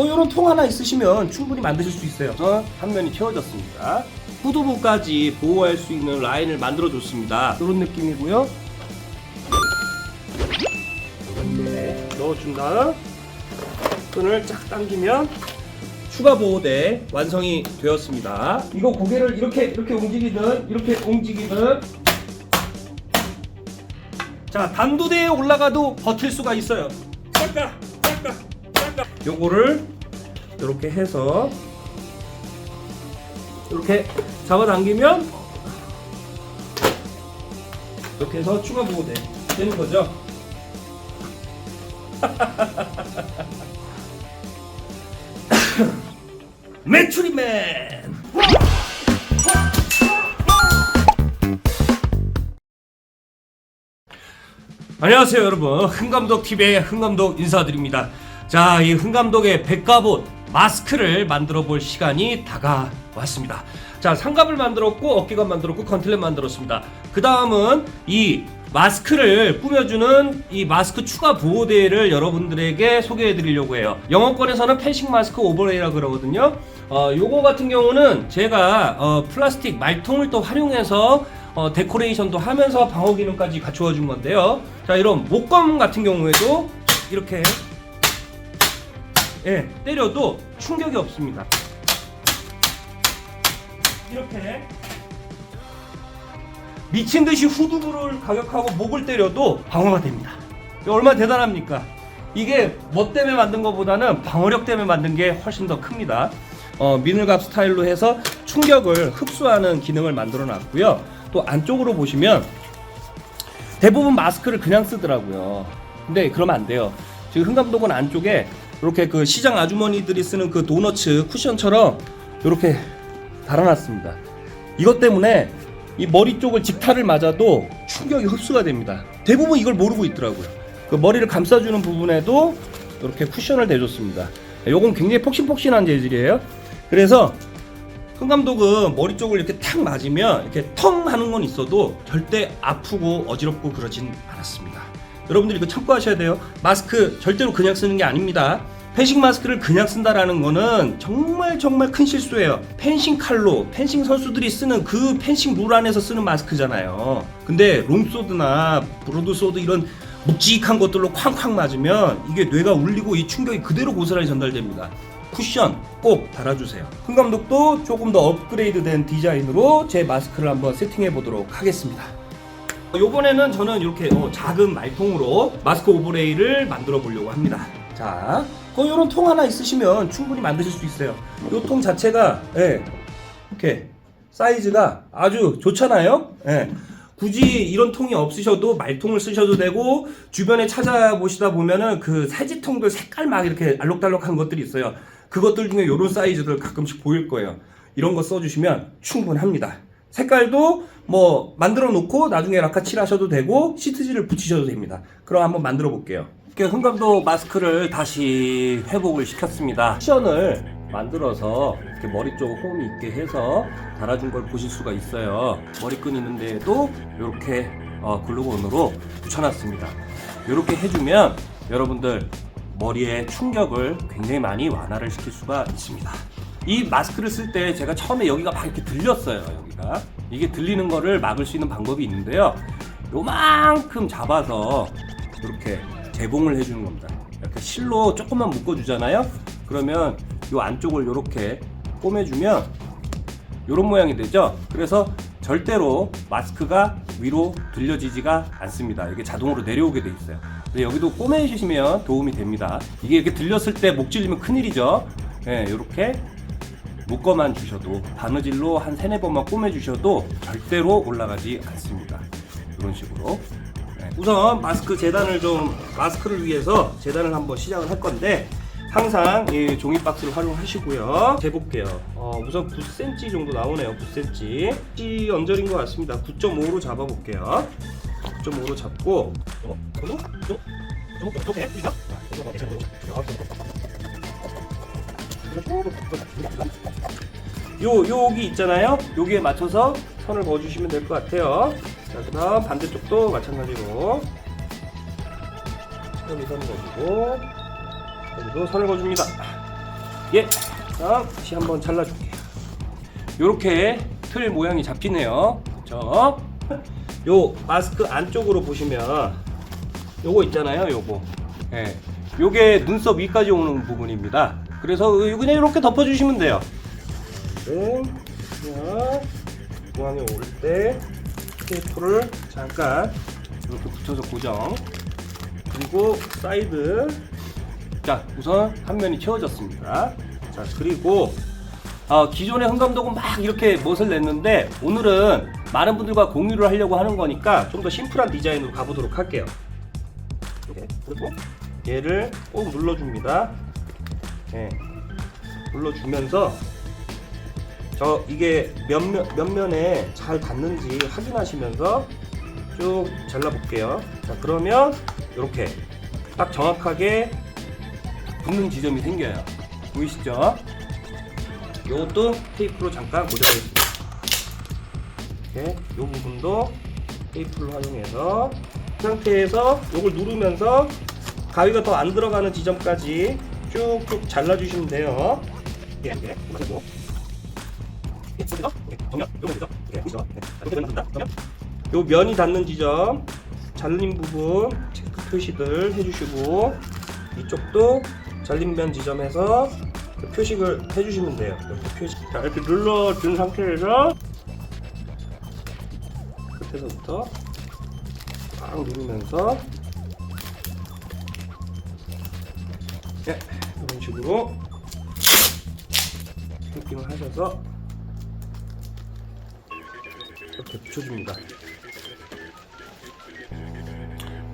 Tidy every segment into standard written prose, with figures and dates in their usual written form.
요런 통 하나 있으시면 충분히 만드실 수 있어요. 한 면이 채워졌습니다. 후두부까지 보호할 수 있는 라인을 만들어 줬습니다. 이런 느낌이고요. 이렇게 넣어준 다음 끈을 쫙 당기면 추가 보호대 완성이 되었습니다. 이거 고개를 이렇게 움직이든 자, 단도대에 올라가도 버틸 수가 있어요. 잠깐. 요거를 이렇게 해서 이렇게 잡아당기면 이렇게 해서 추가 보호대 되는 거죠. 메추리맨! 안녕하세요 여러분, 흥감독TV의 흥감독 인사드립니다. 자, 이 흥감독의 백갑옷 마스크를 만들어 볼 시간이 다가왔습니다. 자, 상갑을 만들었고 어깨갑 만들었고 건틀렛 만들었습니다. 그 다음은 이 마스크를 꾸며주는 이 마스크 추가 보호대를 여러분들에게 소개해 드리려고 해요. 영어권에서는 펜싱 마스크 오버레이라 그러거든요. 요거 같은 경우는 제가 플라스틱 말통을 또 활용해서 데코레이션도 하면서 방어 기능까지 갖추어 준 건데요. 자, 이런 목검 같은 경우에도 이렇게 때려도 충격이 없습니다. 이렇게 미친듯이 후두부를 가격하고 목을 때려도 방어가 됩니다. 얼마나 대단합니까? 이게 뭐 때문에 만든 것보다는 방어력 때문에 만든 게 훨씬 더 큽니다. 미늘갑 스타일로 해서 충격을 흡수하는 기능을 만들어 놨고요. 또 안쪽으로 보시면 대부분 마스크를 그냥 쓰더라고요. 근데 그러면 안 돼요. 지금 흥감독은 안쪽에 이렇게 그 시장 아주머니들이 쓰는 그 도너츠 쿠션처럼 이렇게 달아놨습니다. 이것 때문에 이 머리 쪽을 직타를 맞아도 충격이 흡수가 됩니다. 대부분 이걸 모르고 있더라고요. 그 머리를 감싸주는 부분에도 이렇게 쿠션을 대줬습니다. 요건 굉장히 폭신폭신한 재질이에요. 그래서 흥감독은 머리 쪽을 이렇게 탁 맞으면 이렇게 텅 하는 건 있어도 절대 아프고 어지럽고 그러진 않았습니다. 여러분들 이거 참고하셔야 돼요. 마스크 절대로 그냥 쓰는 게 아닙니다. 펜싱 마스크를 그냥 쓴다라는 거는 정말 큰 실수예요. 펜싱 칼로 펜싱 선수들이 쓰는 그 펜싱 룰 안에서 쓰는 마스크잖아요. 근데 롱소드나 브로드소드 이런 묵직한 것들로 쾅쾅 맞으면 이게 뇌가 울리고 이 충격이 그대로 고스란히 전달됩니다. 쿠션 꼭 달아주세요. 흥감독도 조금 더 업그레이드된 디자인으로 제 마스크를 한번 세팅해 보도록 하겠습니다. 요번에는 저는 이렇게 작은 말통으로 마스크 오버레이를 만들어 보려고 합니다. 자, 요런 통 하나 있으시면 충분히 만드실 수 있어요. 요 통 자체가 이렇게 사이즈가 아주 좋잖아요. 굳이 이런 통이 없으셔도 말통을 쓰셔도 되고, 주변에 찾아보시다 보면은 그 세제통들 색깔 막 이렇게 알록달록한 것들이 있어요. 그것들 중에 요런 사이즈들 가끔씩 보일 거예요. 이런 거 써주시면 충분합니다. 색깔도 뭐 만들어 놓고 나중에 라카 칠하셔도 되고 시트지를 붙이셔도 됩니다. 그럼 한번 만들어 볼게요. 이렇게 흥감독 마스크를 다시 회복을 시켰습니다. 쿠션을 만들어서 이렇게 머리 쪽 홈이 있게 해서 달아준 걸 보실 수가 있어요. 머리끈 있는 데에도 이렇게 글루건으로 붙여놨습니다. 이렇게 해주면 여러분들 머리에 충격을 굉장히 많이 완화를 시킬 수가 있습니다. 이 마스크를 쓸 때 제가 처음에 여기가 막 이렇게 들렸어요. 여기가 이게 들리는 거를 막을 수 있는 방법이 있는데요. 요만큼 잡아서 이렇게 재봉을 해주는 겁니다. 이렇게 실로 조금만 묶어주잖아요. 그러면 요 안쪽을 이렇게 꼬매주면 이런 모양이 되죠. 그래서 절대로 마스크가 위로 들려지지가 않습니다. 이게 자동으로 내려오게 돼 있어요. 근데 여기도 꼬매주시면 도움이 됩니다. 이게 이렇게 들렸을 때 목 찔리면 큰일이죠. 이렇게 묶어만 주셔도 바느질로 한 3-4번만 꼬매주셔도 절대로 올라가지 않습니다. 이런 식으로. 우선 마스크를 위해서 재단을 한번 시작을 할 건데, 항상 이 종이 박스를 활용하시고요. 재볼게요. 우선 9cm 정도 나오네요. 9cm 언저리인 것 같습니다. 9.5로 잡아볼게요. 9.5로 잡고 여기 있잖아요. 여기에 맞춰서 선을 그어주시면 될 것 같아요. 자, 그 다음 반대쪽도 마찬가지로 여기 선을 그어주고 여기도 선을 그어줍니다. 예, 다시 한번 잘라줄게요. 요렇게 틀 모양이 잡히네요. 그쵸? 요 마스크 안쪽으로 보시면 요거 있잖아요. 요거. 예. 요게 눈썹 위까지 오는 부분입니다. 그래서 그냥 이렇게 덮어주시면 돼요. 그냥 중앙에 올 때 테이프를 잠깐 이렇게 붙여서 고정. 그리고 사이드. 자, 우선 한 면이 채워졌습니다. 자, 그리고 기존의 흥감독은 막 이렇게 멋을 냈는데 오늘은 많은 분들과 공유를 하려고 하는 거니까 좀 더 심플한 디자인으로 가보도록 할게요. 이렇게. 그리고 얘를 꼭 눌러줍니다. 네. 눌러주면서 이게 몇 면에 잘 닿는지 확인하시면서 쭉 잘라볼게요. 자, 그러면 이렇게 딱 정확하게 붙는 지점이 생겨요. 보이시죠? 이것도 테이프로 잠깐 고정하겠습니다. 이렇게 이 부분도 테이프를 활용해서 이 상태에서 이걸 누르면서 가위가 더 안 들어가는 지점까지 쭉쭉 잘라주시면 돼요. 이렇게 그리고 요 면이 닿는 지점 잘린 부분 체크 표시들 해주시고 이쪽도 잘린 면 지점에서 표식을 해주시면 돼요. 이렇게 표식. 자, 이렇게 눌러준 상태에서 끝에서부터 꽉 누르면서 이런 식으로 테이핑을 하셔서 이렇게 붙여줍니다.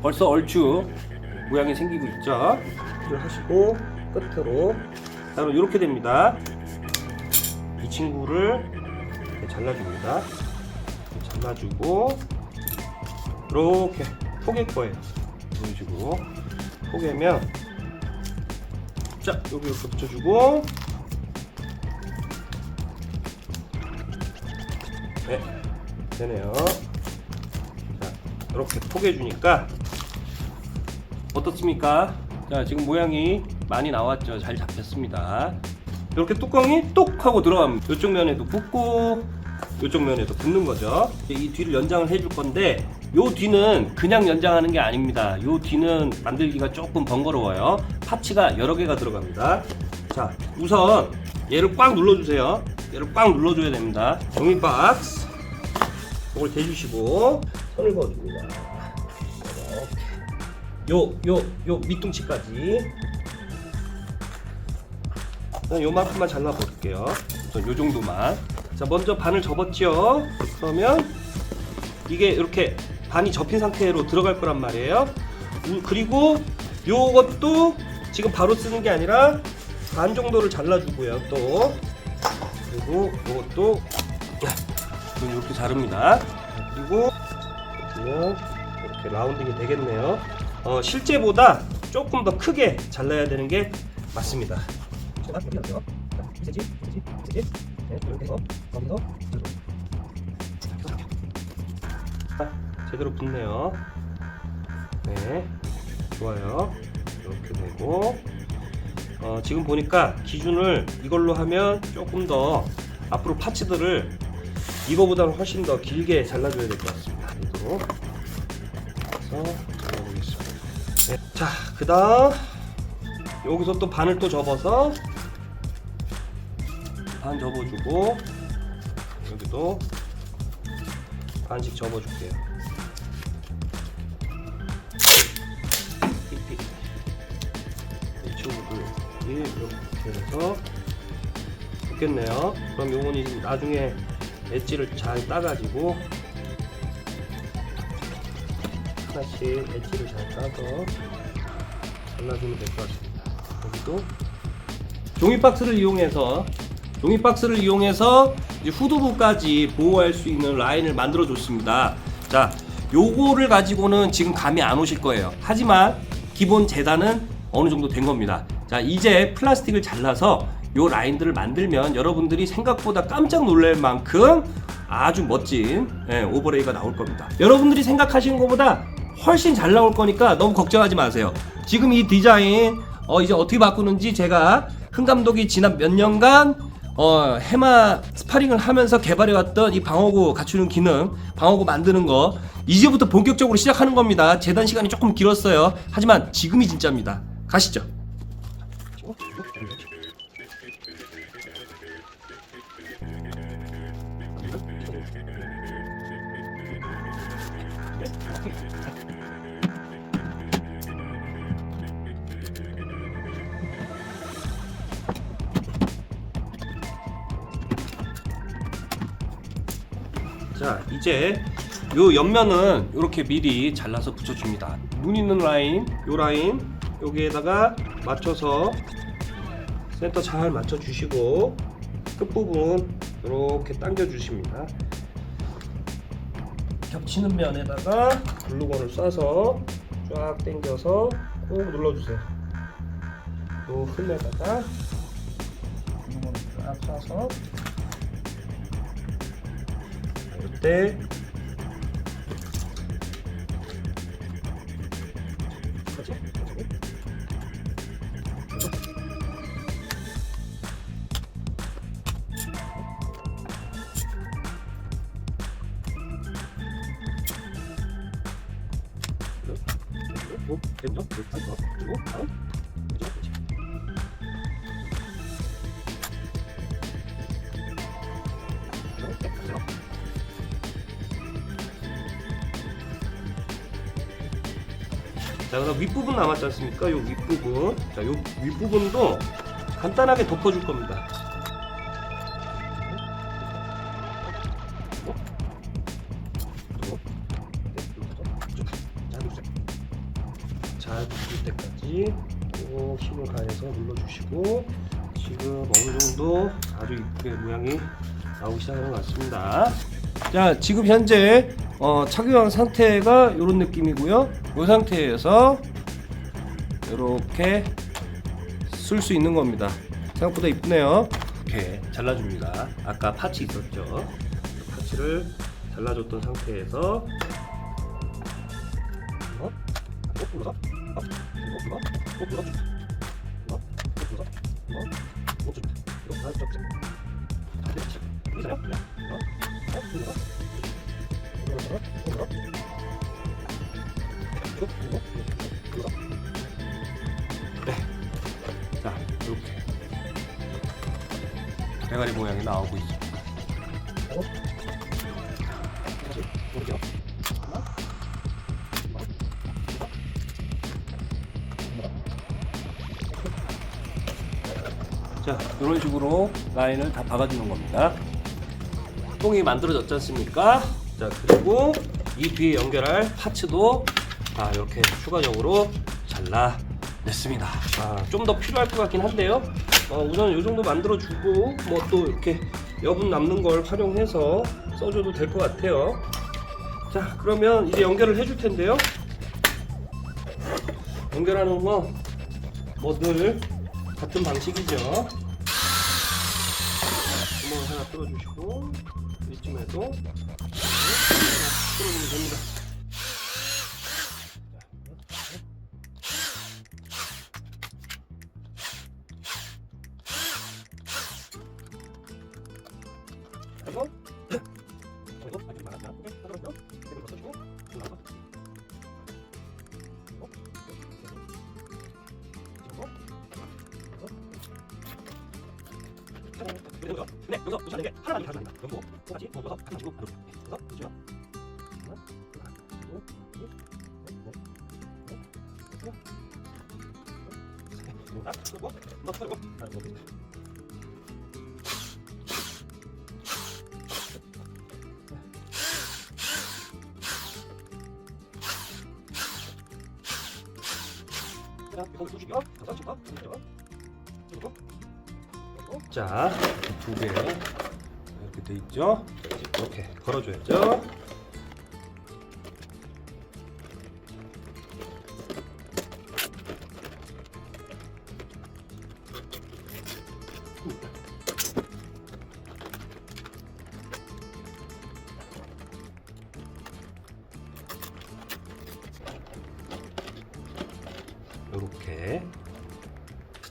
벌써 얼추 모양이 생기고 있죠. 이걸 하시고 끝으로 그럼 이렇게 됩니다. 이 친구를 이렇게 잘라줍니다. 이렇게 잘라주고 이렇게 포갤 거예요. 이런 식으로 포개면 자, 여기 이렇게 붙여주고 네, 되네요. 자, 이렇게 포개주니까 어떻습니까? 자, 지금 모양이 많이 나왔죠. 잘 잡혔습니다. 이렇게 뚜껑이 뚝 하고 들어갑니다. 이쪽 면에도 붙고 이쪽 면에도 붙는 거죠. 이 뒤를 연장을 해줄 건데 요 뒤는 그냥 연장하는 게 아닙니다. 요 뒤는 만들기가 조금 번거로워요. 파츠가 여러 개가 들어갑니다. 자, 우선 얘를 꽉 눌러주세요. 얘를 꽉 눌러줘야 됩니다. 종이 박스 이걸 대주시고 손을 그어줍니다. 요 밑둥치까지 요만큼만 잘라볼게요. 요 정도만. 자, 먼저 반을 접었죠. 그러면 이게 이렇게 반이 접힌 상태로 들어갈 거란 말이에요. 그리고 요것도 지금 바로 쓰는 게 아니라 반 정도를 잘라주고요. 또 그리고 요것도 이렇게 자릅니다. 그리고 보시면 이렇게 라운딩이 되겠네요. 실제보다 조금 더 크게 잘라야 되는 게 맞습니다. 제대로 붙네요. 네, 좋아요. 이렇게 되고 지금 보니까 기준을 이걸로 하면 조금 더 앞으로 파츠들을 이거보다는 훨씬 더 길게 잘라줘야 될 것 같습니다. 이대로 해서 잘라보겠습니다. 네. 자, 그 다음 여기서 또 반을 또 접어서 반 접어주고 여기도 반씩 접어줄게요. 이 친구들이 이렇게 해서 좋겠네요. 그럼 요거는 나중에 엣지를 잘 따가지고 하나씩 엣지를 잘 따서 잘라주면 될 것 같습니다. 여기도 종이박스를 이용해서 이제 후두부까지 보호할 수 있는 라인을 만들어 줬습니다. 자, 요거를 가지고는 지금 감이 안 오실 거예요. 하지만 기본 재단은 어느 정도 된 겁니다. 자, 이제 플라스틱을 잘라서 요 라인들을 만들면 여러분들이 생각보다 깜짝 놀랄 만큼 아주 멋진 오버레이가 나올 겁니다. 여러분들이 생각하시는 것보다 훨씬 잘 나올 거니까 너무 걱정하지 마세요. 지금 이 디자인 이제 어떻게 바꾸는지 제가 흥 감독이 지난 몇 년간 해마 스파링을 하면서 개발해왔던 이 방어구 갖추는 기능, 방어구 만드는 거 이제부터 본격적으로 시작하는 겁니다. 재단 시간이 조금 길었어요. 하지만 지금이 진짜입니다. 가시죠. 자, 이제 요 옆면은 이렇게 미리 잘라서 붙여줍니다. 문 있는 라인, 요 라인 여기에다가 맞춰서 센터 잘 맞춰주시고 끝부분 이렇게 당겨주십니다. 겹치는 면에다가 글루건을 쏴서 쫙 당겨서 꾹 눌러주세요. 요 흠에다가 글루건을 쫙 쏴서 이때 자, 그다음 윗부분 남았지 않습니까? 요 윗부분. 자, 요 윗부분도 간단하게 덮어줄 겁니다. 잘 붙을 때까지 꼭 힘을 가해서 눌러주시고 지금 어느 정도 아주 이쁘게 모양이 나오기 시작하는 것 같습니다. 자, 지금 현재 착용한 상태가 이런 느낌이고요. 이 상태에서 이렇게 쓸 수 있는 겁니다. 생각보다 이쁘네요. 이렇게 잘라줍니다. 아까 파츠 있었죠? 파츠를 잘라줬던 상태에서 자, 이렇게 대가리 모양이 나오고 있습니다. 자, 이런 식으로 라인을 다 박아주는 겁니다. 똥이 만들어졌지 않습니까? 자, 그리고 이 뒤에 연결할 파츠도 이렇게 추가적으로 잘라냈습니다. 좀 더 필요할 것 같긴 한데요. 우선 이 정도 만들어주고 뭐 또 이렇게 여분 남는 걸 활용해서 써줘도 될 것 같아요. 자, 그러면 이제 연결을 해줄 텐데요. 연결하는 건 뭐 늘 같은 방식이죠. 구멍을 하나 뚫어주시고 이쯤에도 하나 뚫어주면 됩니다. 그리고 아직 많았나? 하더라도 이걸 써주고 올라가서 네, 여기서 보시면 이게 하나만 가져갑니다. 그리고 똑같이 넣어서 한 가지고 이렇게 해서 보시죠. 자, 두 개 이렇게 돼 있죠. 이렇게 걸어줘야죠. 이렇게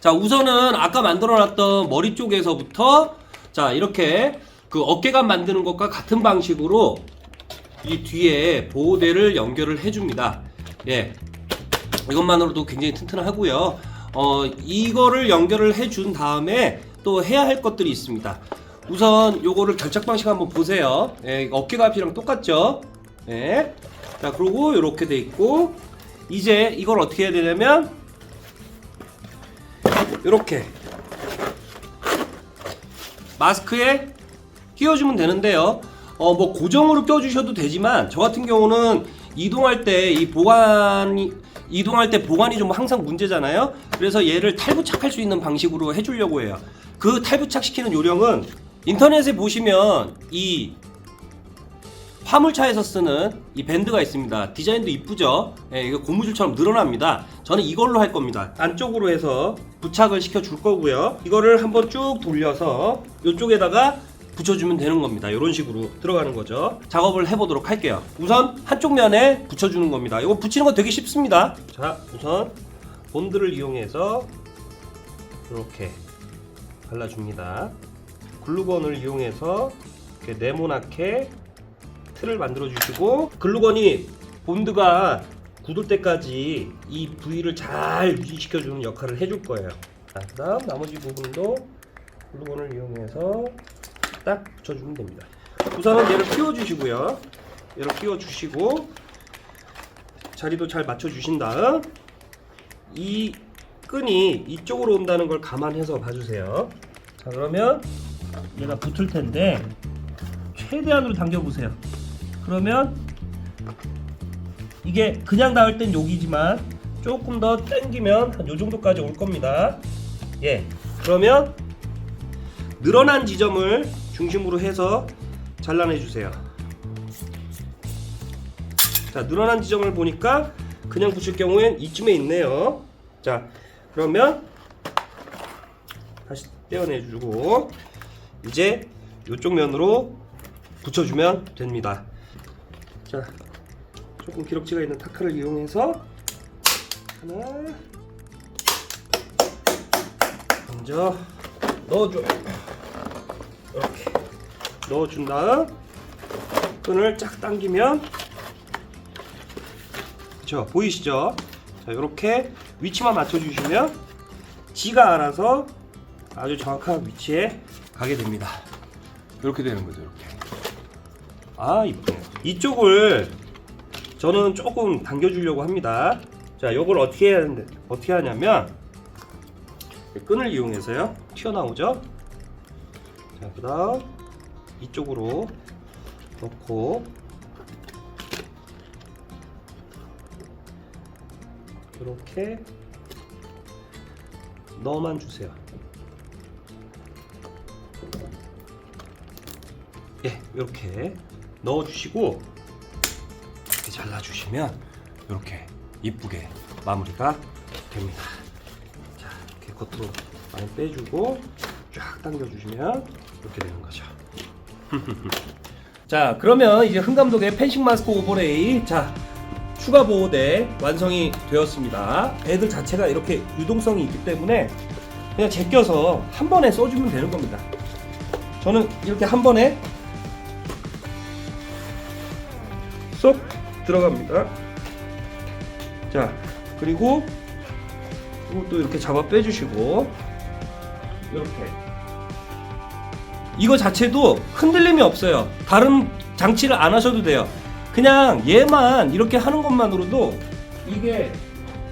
자, 우선은 아까 만들어놨던 머리 쪽에서부터 자, 이렇게 그 어깨감 만드는 것과 같은 방식으로 이 뒤에 보호대를 연결을 해줍니다. 예, 이것만으로도 굉장히 튼튼하고요. 이거를 연결을 해준 다음에 또 해야 할 것들이 있습니다. 우선 요거를 결착 방식 한번 보세요. 예, 어깨갑이랑 똑같죠? 예. 자, 그리고 요렇게 돼 있고, 이제 이걸 어떻게 해야 되냐면 요렇게 마스크에 끼워주면 되는데요. 뭐 고정으로 껴주셔도 되지만 저 같은 경우는 이동할 때 이 보관이 좀 항상 문제잖아요. 그래서 얘를 탈부착할 수 있는 방식으로 해주려고 해요. 그 탈부착시키는 요령은 인터넷에 보시면 이 화물차에서 쓰는 이 밴드가 있습니다. 디자인도 이쁘죠? 예, 이거 고무줄처럼 늘어납니다. 저는 이걸로 할 겁니다. 안쪽으로 해서 부착을 시켜 줄 거고요. 이거를 한번 쭉 돌려서 이쪽에다가 붙여주면 되는 겁니다. 이런 식으로 들어가는 거죠. 작업을 해보도록 할게요. 우선 한쪽 면에 붙여주는 겁니다. 이거 붙이는 거 되게 쉽습니다. 자, 우선 본드를 이용해서 이렇게 발라줍니다. 글루건을 이용해서 이렇게 네모나게 틀을 만들어 주시고, 글루건이 본드가 굳을 때까지 이 부위를 잘 유지시켜 주는 역할을 해줄 거예요. 자, 그 다음 나머지 부분도 글루건을 이용해서 딱 붙여주면 됩니다. 우선은 얘를 끼워주시고요. 얘를 끼워주시고 자리도 잘 맞춰주신 다음 이 끈이 이쪽으로 온다는 걸 감안해서 봐주세요. 자, 그러면 얘가 붙을 텐데 최대한으로 당겨보세요. 그러면 이게 그냥 닿을 땐 여기지만 조금 더 당기면 한 요 정도까지 올 겁니다. 예, 그러면 늘어난 지점을 중심으로 해서 잘라내 주세요. 자, 늘어난 지점을 보니까 그냥 붙일 경우엔 이쯤에 있네요. 자, 그러면 다시 떼어내 주고 이제 이쪽 면으로 붙여주면 됩니다. 자, 조금 기럭지가 있는 타카를 이용해서 하나 먼저 넣어줘요. 이렇게 넣어준 다음 끈을 쫙 당기면, 그쵸, 보이시죠? 자, 이렇게 위치만 맞춰주시면 지가 알아서 아주 정확한 위치에 가게 됩니다. 이렇게 되는 거죠. 이렇게. 아, 이쁘네요. 이쪽을 저는 조금 당겨주려고 합니다. 자, 요걸 어떻게 하냐면 끈을 이용해서요, 튀어나오죠? 자, 그 다음 이쪽으로 넣고 이렇게 넣어만 주세요. 예, 이렇게 넣어주시고 이렇게 잘라주시면 이렇게 이쁘게 마무리가 됩니다. 자, 이렇게 겉으로 많이 빼주고 쫙 당겨주시면 이렇게 되는 거죠. 자, 그러면 이제 흥 감독의 펜싱 마스크 오버레이, 자, 추가 보호대 완성이 되었습니다. 애들 자체가 이렇게 유동성이 있기 때문에 그냥 제껴서 한 번에 써주면 되는 겁니다. 저는 이렇게 한 번에 쏙 들어갑니다. 자, 그리고 이것도 이렇게 잡아 빼주시고 이렇게, 이거 자체도 흔들림이 없어요. 다른 장치를 안 하셔도 돼요. 그냥 얘만 이렇게 하는 것만으로도 이게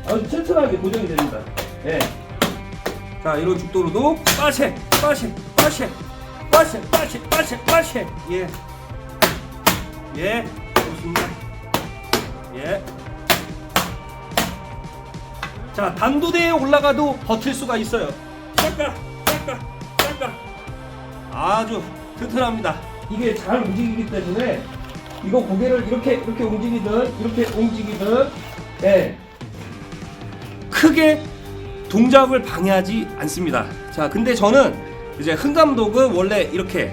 아주 튼튼하게 고정이 됩니다. 예. 자, 이런 죽도로도 빠쉐. 예. 예. 좋습니다. 예. 자, 단도대에 올라가도 버틸 수가 있어요. 짝까. 아주 튼튼합니다. 이게 잘 움직이기 때문에 이거 고개를 이렇게 움직이든 예, 크게 동작을 방해하지 않습니다. 자, 근데 저는 이제 흥 감독은 원래 이렇게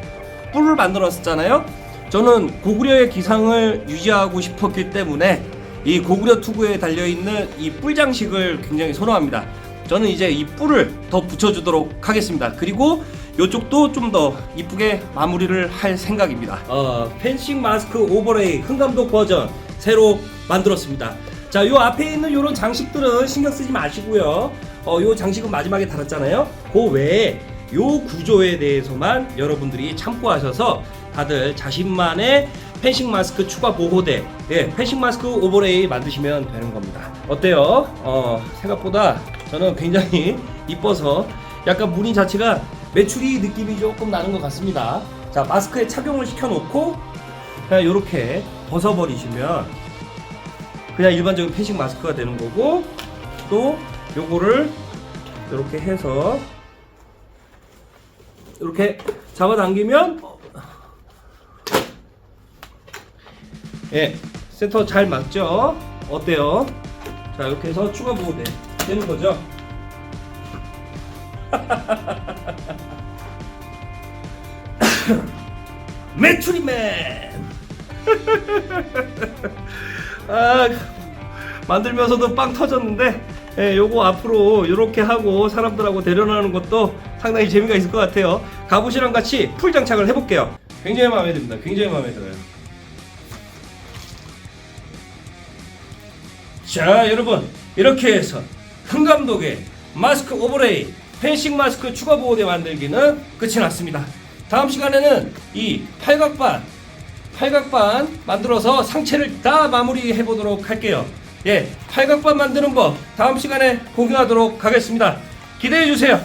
뿔을 만들었었잖아요. 저는 고구려의 기상을 유지하고 싶었기 때문에 이 고구려 투구에 달려있는 이 뿔 장식을 굉장히 선호합니다. 저는 이제 이 뿔을 더 붙여주도록 하겠습니다. 그리고 이쪽도 좀 더 이쁘게 마무리를 할 생각입니다. 펜싱 마스크 오버레이 흥감독 버전 새로 만들었습니다. 자, 요 앞에 있는 요런 장식들은 신경 쓰지 마시고요. 요 장식은 마지막에 달았잖아요. 그 외에 요 구조에 대해서만 여러분들이 참고하셔서 다들 자신만의 펜싱 마스크 추가 보호대, 펜싱 마스크 오버레이 만드시면 되는 겁니다. 어때요? 생각보다 저는 굉장히 이뻐서 약간 무늬 자체가 메추리 느낌이 조금 나는 것 같습니다. 자, 마스크에 착용을 시켜놓고 그냥 이렇게 벗어버리시면 그냥 일반적인 펜싱 마스크가 되는 거고, 또 요거를 이렇게 해서 이렇게 잡아당기면 센터 잘 맞죠? 어때요? 자, 이렇게 해서 추가 보호대 되는 거죠. 메추리맨. 만들면서도 빵 터졌는데, 요거 앞으로 이렇게 하고 사람들하고 대련하는 것도 상당히 재미가 있을 것 같아요. 갑옷이랑 같이 풀 장착을 해볼게요. 굉장히 마음에 듭니다. 굉장히 마음에 들어요. 자, 여러분, 이렇게 해서 흥감독의 마스크 오버레이 펜싱 마스크 추가 보호대 만들기는 끝이 났습니다. 다음 시간에는 이 팔각반 만들어서 상체를 다 마무리해 보도록 할게요. 팔각반 만드는 법 다음 시간에 공유하도록 하겠습니다. 기대해 주세요.